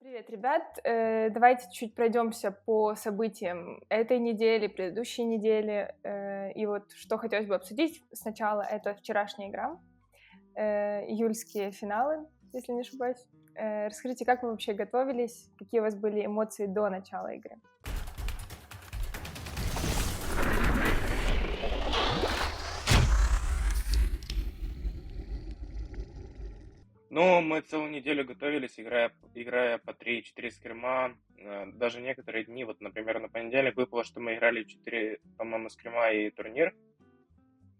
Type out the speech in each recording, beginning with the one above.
Привет, ребят. Давайте чуть пройдемся по событиям этой недели, предыдущей недели. И вот что хотелось бы обсудить сначала, это вчерашняя игра, июльские финалы, если не ошибаюсь. Расскажите, как вы вообще готовились, какие у вас были эмоции до начала игры? Ну, мы целую неделю готовились, играя по 3-4 скрима. Даже некоторые дни, вот, например, на понедельник выпало, что мы играли 4, по-моему, скрима и турнир.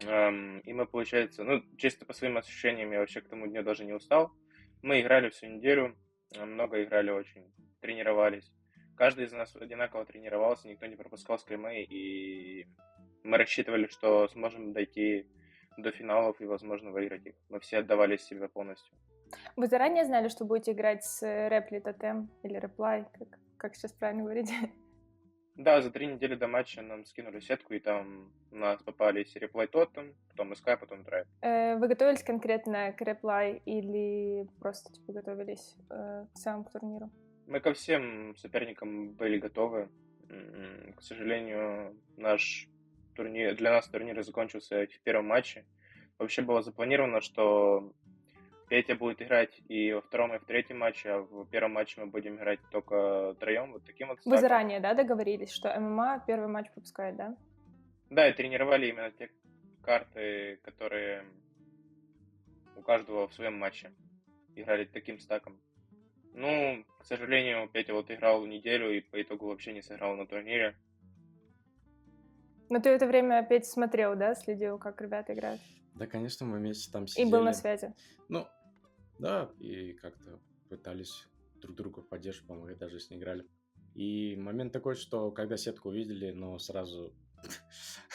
И мы, получается, ну, чисто по своим ощущениям, я вообще к тому дню даже не устал. Мы играли всю неделю, много играли очень, тренировались. Каждый из нас одинаково тренировался, никто не пропускал скримы, и мы рассчитывали, что сможем дойти до финалов и, возможно, выиграть их. Мы все отдавали себя полностью. Вы заранее знали, что будете играть с Repli Totem или Reply, как сейчас правильно говорить? Да, за 3 недели до матча нам скинули сетку, и там у нас попались реплей Тоттем, потом СК, потом Драйв. Вы готовились конкретно к Reply или просто типа готовились в целом к турниру? Мы ко всем соперникам были готовы. К сожалению, для нас турнир закончился в первом матче. Вообще было запланировано, что Петя будет играть и во втором, и в третьем матче, а в первом матче мы будем играть только втроем, вот таким вот Вы стаком. заранее, да, договорились, что ММА первый матч пропускает, да? Да, и тренировали именно те карты, которые у каждого в своем матче. Играли таким стаком. Ну, к сожалению, Петя вот играл неделю и по итогу вообще не сыграл на турнире. Но ты это время опять смотрел, да, следил, как ребята играют? Да, конечно, мы вместе там И был на сидели. связи. Ну, да, и как-то пытались друг другу в поддержку помогать, даже если не играли. И момент такой, что когда сетку увидели, ну, сразу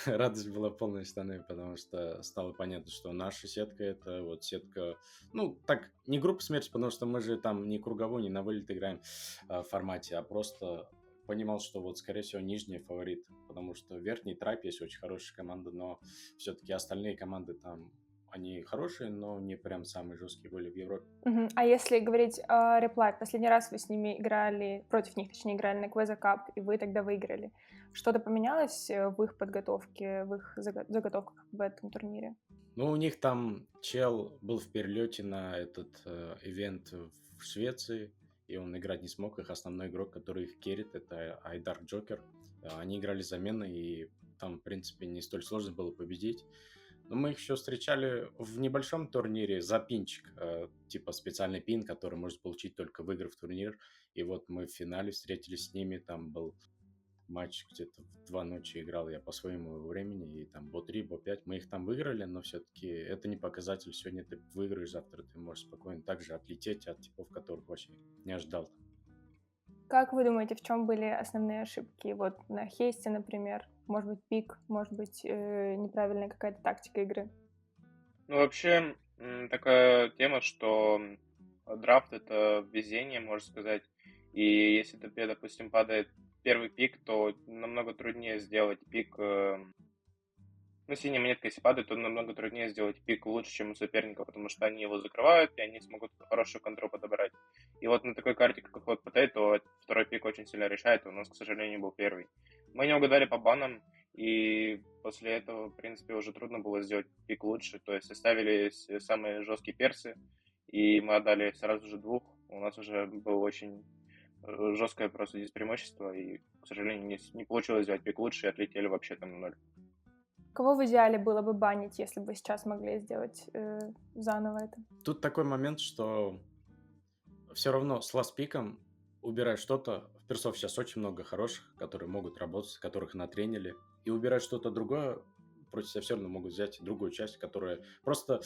радость была полной штаны, потому что стало понятно, что наша сетка — это вот сетка, ну, так, не группа смерти, потому что мы же там не круговую, не на вылет играем в формате, а просто понимал, что вот, скорее всего, нижний фаворит, потому что верхний трап есть очень хорошая команда, но все-таки остальные команды там, они хорошие, но не прям самые жесткие были в Европе. Мгм. А если говорить о Reply, последний раз вы с ними играли, против них, точнее, играли на Queza Cup, и вы тогда выиграли. Что-то поменялось в их подготовке, в их заготовках в этом турнире? Ну, у них там чел был в перелете на этот ивент в Швеции, и он играть не смог. Их основной игрок, который их керрит, это Айдар Джокер. Они играли замены, и там, в принципе, не столь сложно было победить. Но мы их еще встречали в небольшом турнире за пинчик, типа специальный пин, который можно получить только выиграв турнир. И вот мы в финале встретились с ними, там был матч где-то в 2 ночи играл я по своему времени, и там бо-3, бо-5, мы их там выиграли, но все-таки это не показатель. Сегодня ты выиграешь, завтра ты можешь спокойно также отлететь от типов, которых вообще не ожидал. Как вы думаете, в чем были основные ошибки? Вот на Хейсте, например, может быть, пик, может быть, неправильная какая-то тактика игры? Ну, вообще, такая тема, что драфт — это везение, можно сказать. И если тебе, допустим, падает первый пик, то намного труднее сделать пик. Ну, синяя монетка, если падает, то намного труднее сделать пик лучше, чем у соперника, потому что они его закрывают, и они смогут хорошую контру подобрать. И вот на такой карте, как Hot Potato, второй пик очень сильно решает, и у нас, к сожалению, был первый. Мы не угадали по банам, и после этого, в принципе, уже трудно было сделать пик лучше. То есть оставили самые жесткие персы, и мы отдали сразу же двух. У нас уже было очень жесткое просто здесь преимущество, и, к сожалению, не получилось сделать пик лучше, и отлетели вообще там на ноль. Кого в идеале было бы банить, если бы вы сейчас могли сделать заново это? Тут такой момент, что все равно с ласт-пиком убирать что-то. Персов сейчас очень много хороших, которые могут работать, которых натренили. И убирать что-то другое, против тебя все равно могут взять другую часть, которая... Просто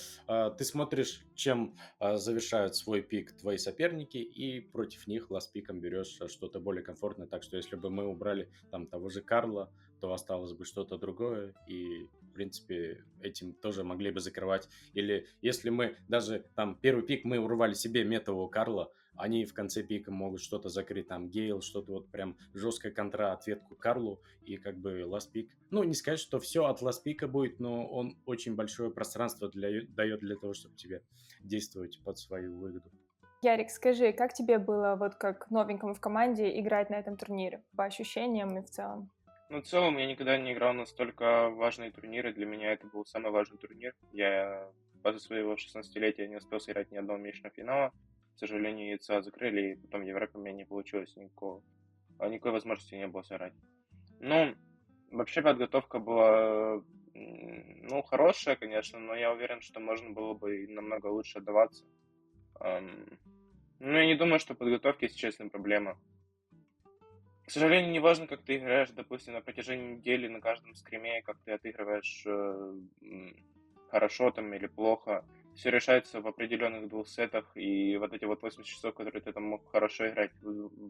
ты смотришь, чем завершают свой пик твои соперники, и против них ласт-пиком берешь что-то более комфортное. Так что если бы мы убрали там того же Карла, то осталось бы что-то другое, и, в принципе, этим тоже могли бы закрывать. Или если мы даже там первый пик мы урвали себе метового Карла, они в конце пика могут что-то закрыть, там Гейл, что-то вот прям жесткая контра, ответку Карлу, и как бы ласт пик. Ну, не сказать, что все от ласт пика будет, но он очень большое пространство дает для того, чтобы тебе действовать под свою выгоду. Ярик, скажи, как тебе было вот как новенькому в команде играть на этом турнире по ощущениям и в целом? Ну, в целом, я никогда не играл настолько важные турниры. Для меня это был самый важный турнир. Я после своего 16-летия не успел сыграть ни одного месячного финала. К сожалению, яйца закрыли, и потом в Европе у меня не получилось никакой возможности не было сыграть. Ну, вообще подготовка была, ну, хорошая, конечно, но я уверен, что можно было бы и намного лучше отдаваться. Ам, Ну, я не думаю, что подготовки, если честно, проблема. К сожалению, не важно, как ты играешь, допустим, на протяжении недели на каждом скриме, как ты отыгрываешь хорошо там или плохо. Все решается в определенных двух сетах, и вот эти вот 80 часов, которые ты там мог хорошо играть,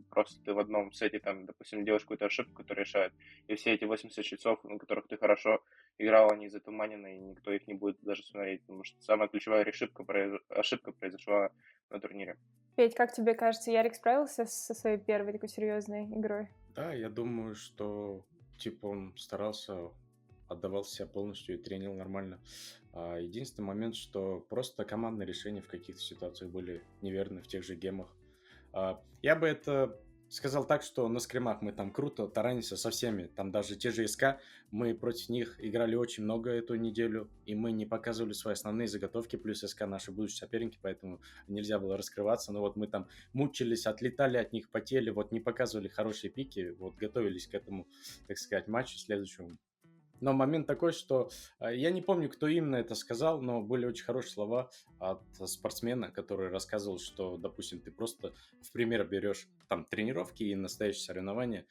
просто ты в одном сете там, допустим, делаешь какую-то ошибку, которая решает, и все эти 80 часов, на которых ты хорошо играл, они затуманены, и никто их не будет даже смотреть, потому что самая ключевая ошибка произошла на турнире. Петь, как тебе кажется, Ярик справился со своей первой такой серьезной игрой? Да, я думаю, что типа он старался, отдавал себя полностью и тренил нормально. Единственный момент, что просто командные решения в каких-то ситуациях были неверны в тех же гемах. Я бы это сказал так, что на скримах мы там круто таранимся со всеми. Там даже те же СК, мы против них играли очень много эту неделю, и мы не показывали свои основные заготовки, плюс СК наши будущие соперники, поэтому нельзя было раскрываться. Но вот мы там мучились, отлетали от них, потели, вот не показывали хорошие пики, вот готовились к этому, так сказать, матчу следующему. Но момент такой, что я не помню, кто именно это сказал, но были очень хорошие слова от спортсмена, который рассказывал, что, допустим, ты просто в пример берешь там тренировки и настоящие соревнования,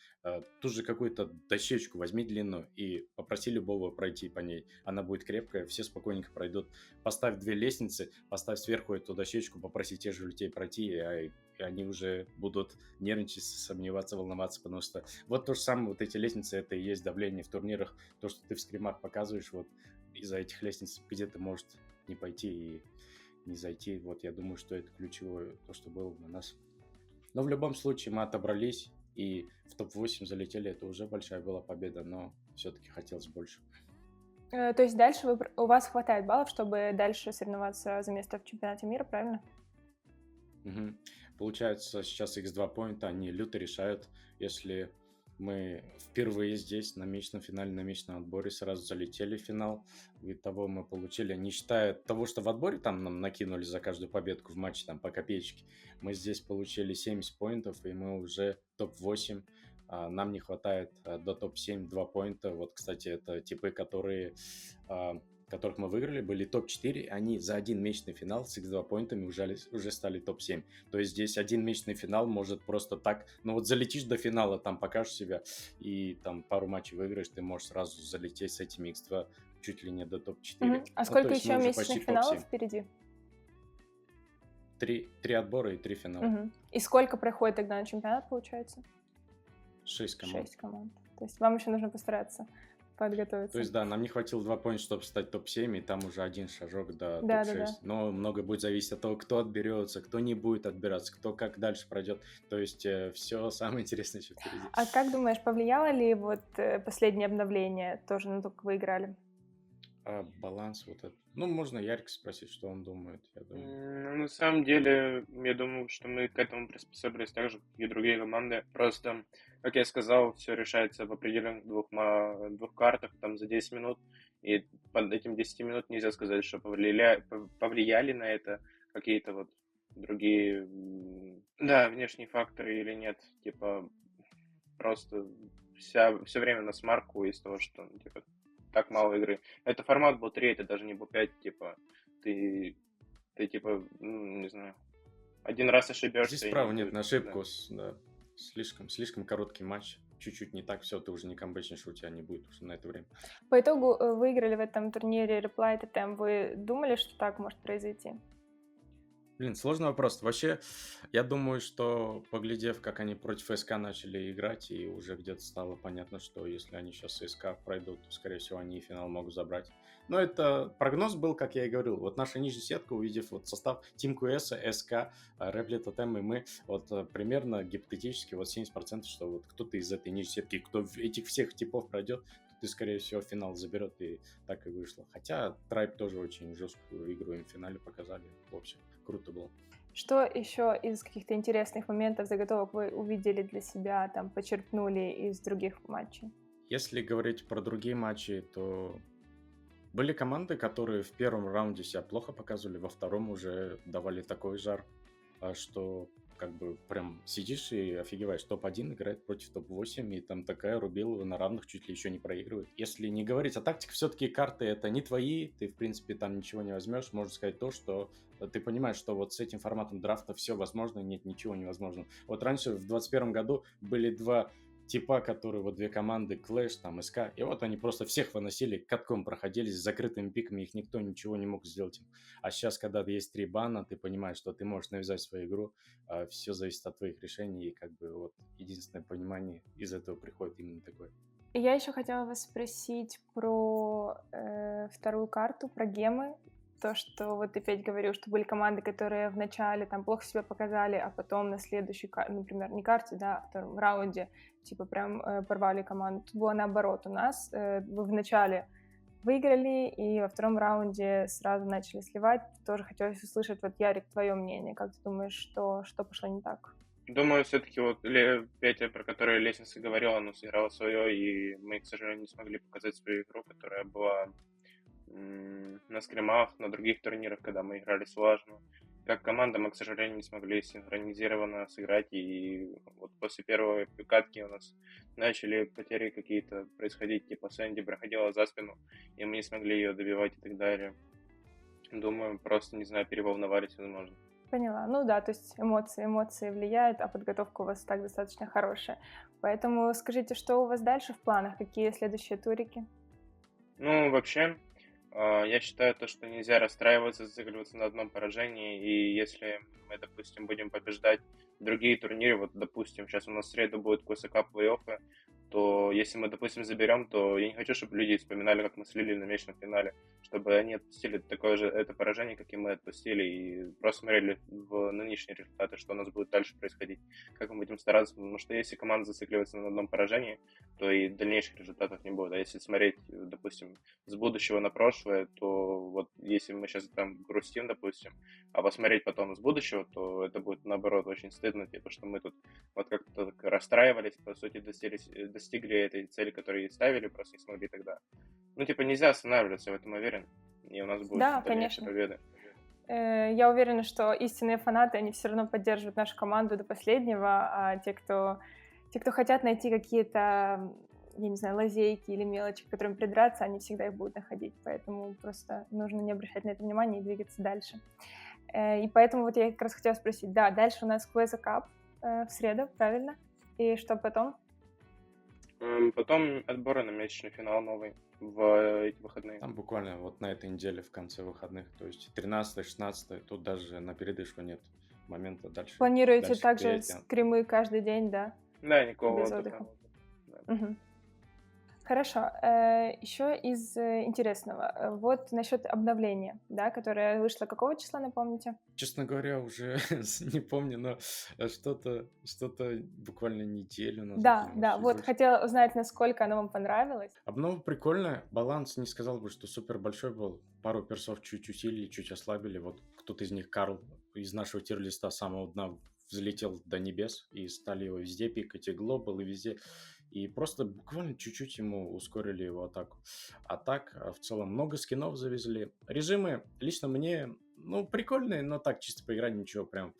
ту же какую-то дощечку возьми длинную и попроси любого пройти по ней. Она будет крепкая, все спокойненько пройдут. Поставь две лестницы, поставь сверху эту дощечку, попроси тех же людей пройти, и они уже будут нервничать, сомневаться, волноваться, потому что вот то же самое, вот эти лестницы, это и есть давление в турнирах, то, что ты в скримах показываешь, вот из-за этих лестниц где-то может не пойти и не зайти. Вот я думаю, что это ключевое, то, что было на нас. Но в любом случае мы отобрались и в топ-8 залетели. Это уже большая была победа, но все-таки хотелось больше. То есть дальше у вас хватает баллов, чтобы дальше соревноваться за место в чемпионате мира, правильно? Угу. Получается, сейчас X2 поинта, они люто решают, если мы впервые здесь на месячном финале, на месячном отборе сразу залетели в финал. И того мы получили, не считая того, что в отборе там нам накинули за каждую победку в матче там по копеечке, мы здесь получили 70 поинтов, и мы уже топ-8. Нам не хватает до топ-7 2 поинта. Вот, кстати, это типы, которых мы выиграли, были топ-4, они за один месячный финал с X2 поинтами уже стали топ-7. То есть здесь один месячный финал может просто так, ну вот залетишь до финала, там покажешь себя, и там пару матчей выиграешь, ты можешь сразу залететь с этими X2 чуть ли не до топ-4. А Ну, сколько то есть мы еще уже месячных почти финалов топ-7. впереди? Три отбора и 3 финала. И сколько проходит тогда на чемпионат, получается? 6 команд. 6 команд. То есть вам еще нужно постараться подготовиться. То есть, да, нам не хватило 2 поинта, чтобы стать топ-7, и там уже один шажок до Да, топ-6. да, да. Но много будет зависеть от того, кто отберется, кто не будет отбираться, кто как дальше пройдет. То есть, все самое интересное еще впереди. А как думаешь, повлияло ли вот последнее обновление тоже на то, как вы играли? Баланс вот этот. Ну, можно Ярика спросить, что он думает, я думаю. Ну, на самом деле, я думаю, что мы к этому приспособились так же, как и другие команды. Просто, как я сказал, все решается в определенных двух картах, там, за 10 минут. И под этим 10 минут нельзя сказать, что повлияли на это какие-то вот другие, да, внешние факторы или нет. Типа, просто все время на смарку из того, что, типа, так мало игры. Это формат был 3, это даже не был 5, типа, ты типа, не знаю, один раз ошибешься. Здесь права нет на ошибку, да. Слишком короткий матч. Чуть-чуть не так, все, ты уже не камбэчнешь, у тебя не будет уже на это время. По итогу выиграли в этом турнире Reply Totem. Вы думали, что так может произойти? Блин, сложный вопрос. Вообще, я думаю, что поглядев, как они против СК начали играть, и уже где-то стало понятно, что если они сейчас СК пройдут, то, скорее всего, они и финал могут забрать. Но это прогноз был, как я и говорил. Вот наша нижняя сетка, увидев вот состав Team QS, СК, Reply Totem и мы, вот примерно гипотетически вот 70%, что вот кто-то из этой нижней сетки, кто этих всех типов пройдет, ты, скорее всего, финал заберет, и так и вышло. Хотя Tribe тоже очень жесткую игру им в финале показали. В общем, круто было. Что еще из каких-то интересных моментов, заготовок вы увидели для себя, там, почерпнули из других матчей? Если говорить про другие матчи, то были команды, которые в первом раунде себя плохо показывали, во втором уже давали такой жар, что как бы прям сидишь и офигеваешь. Топ-1 играет против топ-8, и там такая Рубилова на равных чуть ли еще не проигрывает. Если не говорить о тактике, все-таки карты это не твои, ты, в принципе, там ничего не возьмешь. Можно сказать то, что ты понимаешь, что вот с этим форматом драфта все возможно, нет, ничего невозможно. Вот раньше, в 2021 году, были два типа, которые вот две команды, Clash, там, СК, и вот они просто всех выносили, катком проходили с закрытыми пиками, их никто ничего не мог сделать. А сейчас, когда есть 3 бана, ты понимаешь, что ты можешь навязать свою игру, все зависит от твоих решений, и как бы вот единственное понимание из этого приходит именно такое. Я еще хотела вас спросить про вторую карту, про гемы. То, что вот ты опять говорил, что были команды, которые вначале там плохо себя показали, а потом на следующей, например, не карте, да, а втором раунде, типа прям порвали команду. Тут было наоборот. У нас вы вначале выиграли, и во втором раунде сразу начали сливать. Тоже хотелось услышать, вот, Ярик, твое мнение. Как ты думаешь, что пошло не так? Думаю, все-таки вот Петя, про который лестница говорил, оно сыграло свое, и мы, к сожалению, не смогли показать свою игру, которая была на скримах, на других турнирах, когда мы играли слаженно. Как команда мы, к сожалению, не смогли синхронизированно сыграть, и вот после первой катки у нас начали потери какие-то происходить, типа Сэнди проходила за спину, и мы не смогли ее добивать и так далее. Думаю, просто, не знаю, переволновались, возможно. Поняла. Ну да, то есть эмоции влияют, а подготовка у вас так достаточно хорошая. Поэтому скажите, что у вас дальше в планах? Какие следующие турики? Ну, вообще, я считаю то, что нельзя расстраиваться, зацикливаться на одном поражении, и если мы, допустим, будем побеждать другие турниры, вот, допустим, сейчас у нас в среду будет КСК плей-оффы, то если мы, допустим, заберем, то я не хочу, чтобы люди вспоминали, как мы слили на месячном финале, чтобы они отпустили такое же это поражение, как и мы отпустили, и просто смотрели в нынешние результаты, что у нас будет дальше происходить, как мы будем стараться, потому что если команда зацикливается на одном поражении, то и дальнейших результатов не будет. А если смотреть, допустим, с будущего на прошлое, то вот если мы сейчас там грустим, допустим, а посмотреть потом с будущего, то это будет, наоборот, очень стыдно, типа, что мы тут вот как-то так расстраивались, по сути, достигли этой цели, которую ставили, просто не смогли тогда. Ну, типа, нельзя останавливаться, в этом уверен, и у нас будут Да, дальнейшие конечно. победы. Я уверена, что истинные фанаты, они все равно поддерживают нашу команду до последнего, а те, кто хотят найти какие-то, я не знаю, лазейки или мелочи, к которым придраться, они всегда их будут находить. Поэтому просто нужно не обращать на это внимания и двигаться дальше. И поэтому вот я как раз хотела спросить, да, дальше у нас Quasar Cup в среду, правильно? И что потом? Потом отборы на месячный финал новый в эти выходные. Там буквально вот на этой неделе в конце выходных, то есть 13-16, тут даже на передышку нет момента дальше. Планируете дальше также вперед. скримы каждый день, да? Да, никакого Без отдыха. отдыха. Да. Угу. Хорошо. Еще из интересного. Вот насчет обновления, да, которое вышло какого числа, напомните? Честно говоря, уже не помню, но что-то буквально неделю назад. Да, вот хотела узнать, насколько оно вам понравилось. Обнова прикольная, баланс не сказал бы, что супер большой был. Пару персов чуть усилили, чуть ослабили. Вот кто-то из них, Карл, из нашего тир-листа самого дна взлетел до небес, и стали его везде пикать, и глобал, и везде. И просто буквально чуть-чуть ему ускорили его атаку. А так, в целом, много скинов завезли. Режимы лично мне, прикольные, но так, чисто поиграть ничего прям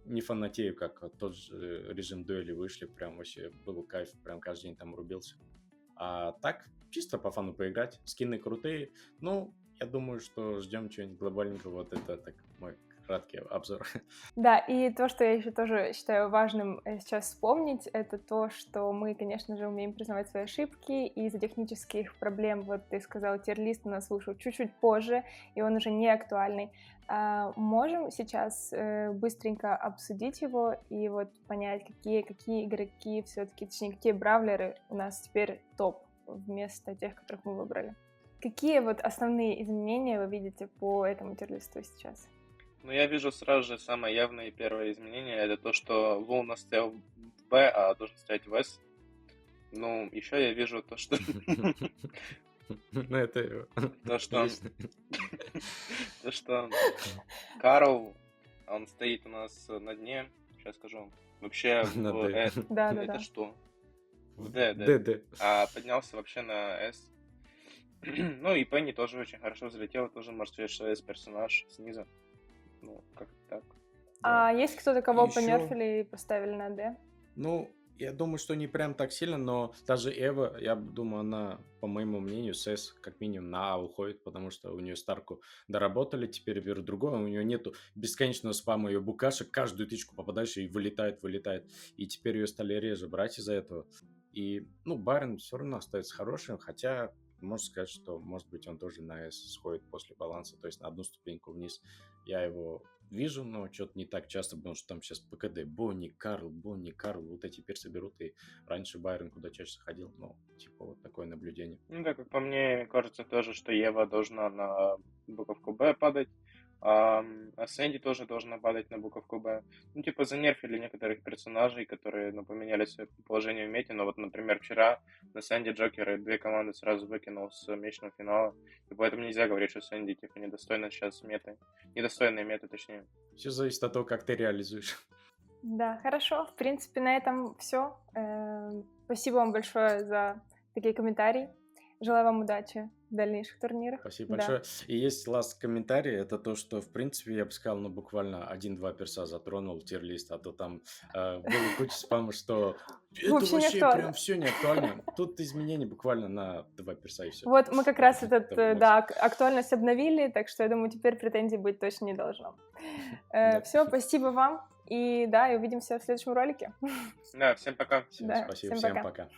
не фанатею, как тот же режим дуэли вышли. Прям вообще был кайф, прям каждый день там рубился. А так, чисто по фану поиграть. Скины крутые. Я думаю, что ждем чего-нибудь глобальненького. Вот это так мой краткий обзор. Да, и то, что я еще тоже считаю важным сейчас вспомнить, это то, что мы, конечно же, умеем признавать свои ошибки, и из-за технических проблем, вот ты сказал, тир-лист у нас вышел чуть-чуть позже, и он уже не актуальный. Можем сейчас быстренько обсудить его и вот понять, какие игроки все-таки, точнее, какие бравлеры у нас теперь топ вместо тех, которых мы выбрали. Какие вот основные изменения вы видите по этому тир-листу сейчас? Я вижу сразу же самое явное первое изменение, это то, что Луна стоял в Б, а должен стоять в С. Ну, еще я вижу то, что... Ну, это То, что... есть. То, что Карл, он стоит у нас на дне. Сейчас скажу. Вообще На в... D. Да, да, Это да. что? В D, да. ДД. А поднялся вообще на S. Ну и Пенни тоже очень хорошо взлетела. Тоже, можно сказать, что S-персонаж снизу. Ну, как-то так. А есть кто-то, кого Еще, понерфили и поставили на D? ну, я думаю, что не прям так сильно, но даже Эва, я думаю, она, по моему мнению, с S как минимум на А уходит, потому что у нее Старку доработали, теперь берут другое, у нее нету бесконечного спама ее букашек, каждую тычку попадаешь и вылетает. И теперь ее стали реже брать из-за этого. И, ну, Байрон все равно остается хорошим, хотя можно сказать, что, может быть, он тоже на S сходит после баланса, то есть на одну ступеньку вниз. Я его вижу, но что-то не так часто, потому что там сейчас ПКД Бонни, Карл, вот эти персы берут, и раньше Байрон куда чаще ходил, ну, типа вот такое наблюдение. Ну да, как по мне, кажется тоже, что Ева должна на буковку Б падать, а Сэнди тоже должна падать на буковку Б. Ну, типа, занерфили некоторых персонажей, которые, ну, поменяли свое положение в мете. Но вот, например, вчера на Сэнди Джокера две команды сразу выкинул с месячного финала. И поэтому нельзя говорить, что Сэнди, типа, недостойна сейчас меты. Недостойная мета, точнее. Все зависит от того, как ты реализуешь. Да, хорошо. В принципе, на этом все. Спасибо вам большое за такие комментарии. Желаю вам удачи в дальнейших турнирах. Спасибо Да. большое. И есть ласт комментарий, это то, что, в принципе, я бы сказал, ну, буквально 1-2 перса затронул тир-лист, а то там было куча спама, что это Вообще не вообще актуально. прям все не актуально. Тут изменений буквально на 2 перса и все. Вот мы как раз Это этот, да, актуальность обновили, так что я думаю, теперь претензий быть точно не должно. Да. Все, спасибо вам. И да, и увидимся в следующем ролике. Да, всем пока. Всем Да, спасибо, всем всем пока. пока.